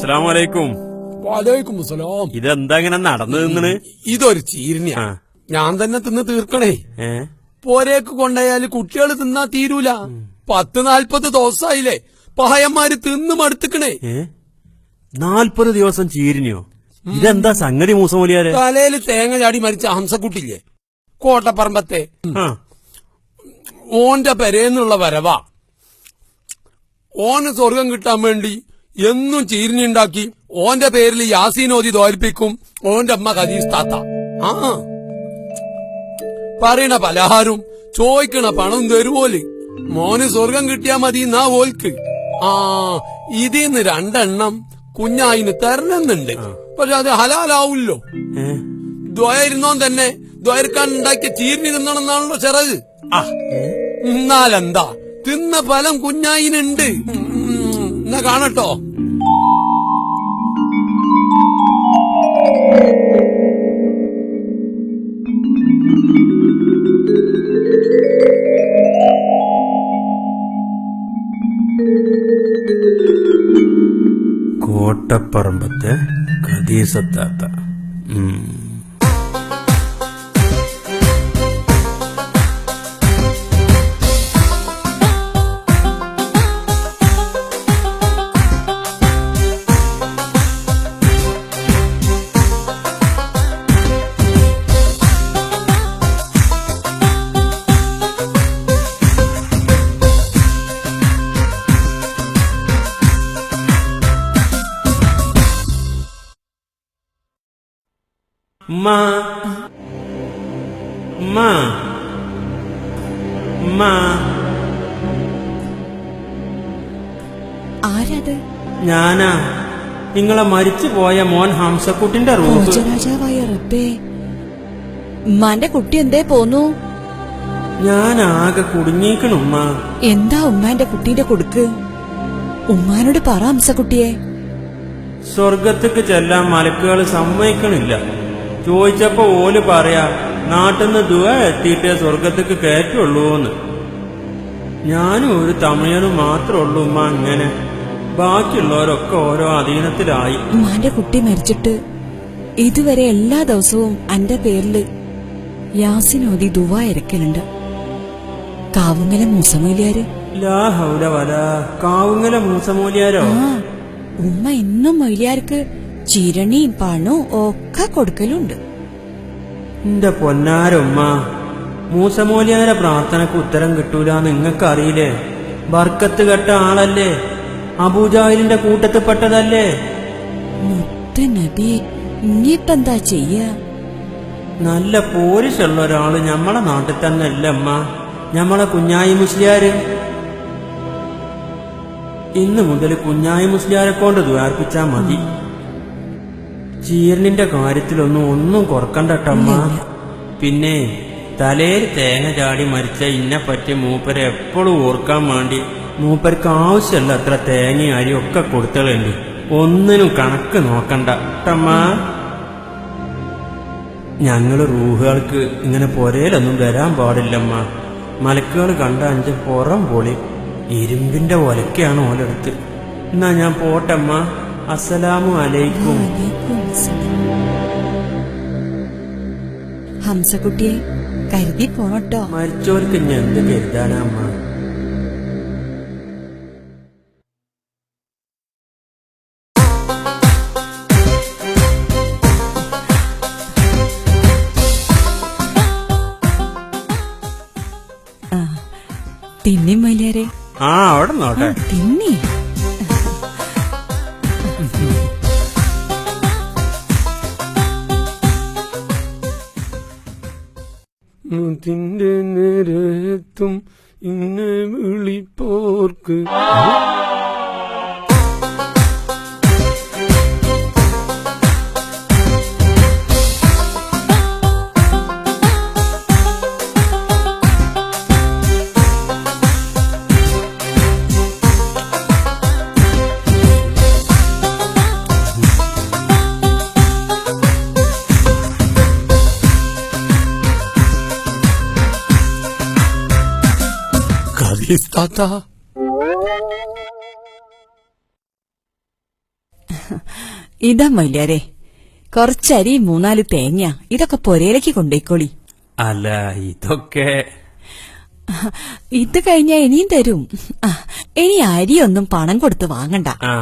അസ്സലാമലൈക്കും. വലൈക്കും അസ്സലാം. ഇതെന്താ ഇങ്ങനെ നടന്നു നിന്നണ്? ഇതൊരു ചീരണിയാ, ഞാൻ തന്നെ തിന്ന് തീർക്കണേ. പോരേക്ക് കൊണ്ടുപോയാല് കുട്ടികള് തിന്നാ തീരൂല. 10-40 ദിവസമായില്ലേ പഹയന്മാര് തിന്ന് മടുത്തിക്കണേ. 40 ദിവസം ചീരണിയോ? ഇതെന്താ സംഗതി മൂസമൂലിയാരെ? തലയില് തേങ്ങ ചാടി മരിച്ച ഹംസക്കുട്ടില്ലേ കോട്ടപ്പറമ്പത്തെ, ഓന്റെ പെരേന്നുള്ള വരവാ. ഓന് സ്വർഗം കിട്ടാൻ വേണ്ടി എന്നും ചീരിഞ്ഞി ഉണ്ടാക്കി ഓന്റെ പേരിൽ യാസീനോദി തോൽപ്പിക്കും ഓന്റെ അമ്മ ഖദീസ് താത്ത. പറയണ പലഹാരും ചോയ്ക്കണ പണം തരുവോല്. മോന് സ്വർഗം കിട്ടിയാ മതി എന്നാ ഓൽക്ക്. ഇതിന്ന് 2 എണ്ണം കുഞ്ഞായിന് തരണമെന്നുണ്ട്. പക്ഷെ അത് ഹലാലാവൂല്ലോ. ദ്വയരുന്നോൻ തന്നെ ദ്വയർക്കാൻ ഉണ്ടാക്കിയ ചീരിഞ്ഞി തിന്നണമെന്നാണല്ലോ ചെറത്. എന്നാലെന്താ തിന്ന ഫലം കുഞ്ഞായിനുണ്ട്. എന്നാ കാണട്ടോ. കോട്ടപ്പറമ്പത്തെ ഖദീസത്താത്ത. ആരത്? ഞാനാ, നിങ്ങളെ മരിച്ചു പോയ മോൻ ഹംസക്കുട്ടിന്റെ റൂഹ്. രാജാവായ റബ്ബേ, ഉമ്മാന്റെ കുട്ടി എന്തേ പോന്നു? ഞാനാകെ കുടുങ്ങിക്കണുമ്മ. എന്താ ഉമ്മാന്റെ കുട്ടീന്റെ കൊടുക്ക്? ഉമ്മാനോട് പറ ഹംസക്കുട്ടിയെ. സ്വർഗത്തേക്ക് ചെല്ലാൻ മലക്കുകൾ സമ്മതിക്കണില്ല. ചോദിച്ചപ്പോ ഓല് പറയാ നാട്ടിന്ന് ദുആ എത്തിയിട്ടേ സ്വർഗത്തേക്ക് കയറ്റുള്ളൂന്ന്. ഞാനും ഒരു തമിഴനും മാത്രമേ ഉള്ളൂ ഉമ്മ. അങ്ങനെ ബാക്കിയുള്ളവരൊക്കെ ഓരോ അധീനത്തിലായി. ഉമ്മാന്റെ കുട്ടി മരിച്ചിട്ട് ഇതുവരെ എല്ലാ ദിവസവും എന്റെ പേരില് യാസിനോദി ദുആ ഇരക്കലുണ്ട്. കാവുങ്ങല മൂസമൂലിയാര്. ലാ ഹൗല വലാ. കാവുങ്ങല മൂസമൂലിയാരോ? ഉമ്മ ഇന്നും മൊയിലിയാർക്ക് ചിരണിയും പണവും ഒക്കെ കൊടുക്കലുണ്ട്. എന്റെ പൊന്നാരുമ്മ, മൂസമൂലിയാരെ പ്രാർത്ഥനക്ക് ഉത്തരം കിട്ടൂലെന്ന് നിങ്ങൾക്കറിയില്ലേ? ബർക്കത്ത് കെട്ട ആളല്ലേ, അബൂജാഹിലിന്റെ കൂട്ടത്തിൽപ്പെട്ടതല്ലേ. മുത്ത നബി, ഇനിയിപ്പെന്താ ചെയ്യ? നല്ല പോലീസുള്ള ഒരാള് ഞമ്മളെ നാട്ടിൽ തന്നെ അല്ലമ്മ, ഞമ്മളെ കുഞ്ഞായി മുസ്ലിയാര്. ഇന്ന് മുതൽ കുഞ്ഞായി മുസ്ലിയാരെ കൊണ്ട് ദ്വാർപ്പിച്ചാ മതി. ചീരനിന്റെ കാര്യത്തിലൊന്നും കുറക്കണ്ടട്ടമ്മ. പിന്നെ തലയിൽ തേങ്ങ ചാടി മരിച്ച ഇന്നെപ്പറ്റി മൂപ്പരെ എപ്പോഴും ഓർക്കാൻ വേണ്ടി മൂപ്പർക്ക് ആവശ്യമല്ല അത്ര തേങ്ങ അരിയും ഒക്കെ കൊടുത്തളുണ്ട്. ഒന്നിനും കണക്ക് നോക്കണ്ട ട്ടമ്മ. ഞങ്ങള് റൂഹുകൾക്ക് ഇങ്ങനെ പൊരയിലൊന്നും വരാൻ പാടില്ലമ്മ. മലക്കുകൾ കണ്ട 5 പുറം പൊളി. ഇരുമ്പിന്റെ ഒലക്കയാണ് ഓലെടുത്ത്. എന്നാ ഞാൻ പോട്ടമ്മ. അസ്സലാമു അലൈക്കും. ഹംസക്കുട്ടിയെ കരുതി പോണട്ടോ. മരിച്ചവർക്ക് ഇനി എന്ത് കരുതാനാ അമ്മ? തിന്നി മൊയിലിയാരെ. അവിടെ നോട്ടെ. തിന്നി മുതിന്റെ നേരത്തും ഇന്നെ വിളിപ്പോർക്ക്. ഖദീസ് താത്ത. ഇതാ മൊയ്ലാരെ, കുറച്ചരി 3-4 തേങ്ങ ഇതൊക്കെ പൊരയിലേക്ക് കൊണ്ടേക്കോളി. അല്ല ഇതൊക്കെ ഇത് കഴിഞ്ഞാ ഇനിയും തരും. ഇനി അരിയൊന്നും പണം കൊടുത്ത് വാങ്ങണ്ട. ആ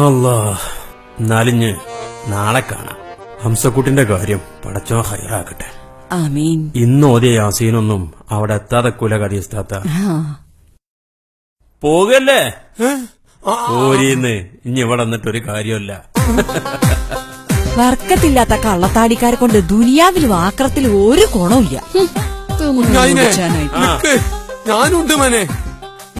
അല്ലാ, എന്നാലിഞ്ഞ് നാളെ കാണാം. ഹംസക്കുട്ടിന്റെ കാര്യം പടച്ചോ ഹൈറാക്കട്ടെ. ആമീൻ. ഇന്ന് ഓതിയ യാസീനൊന്നും അവിടെ എത്താതെ കുല കടിയസ്താത്ത പോകല്ലേ ഓരിന്ന് ഇനി ഇവിടെ വന്നിട്ടൊരു കാര്യമല്ല. വർക്കത്തില്ലാത്ത കള്ളത്താടിക്കാരെ കൊണ്ട് ദുനിയാവിലും ആക്രത്തിലും ഒരു ഗുണമില്ല. ഞാനുണ്ട് മനെ.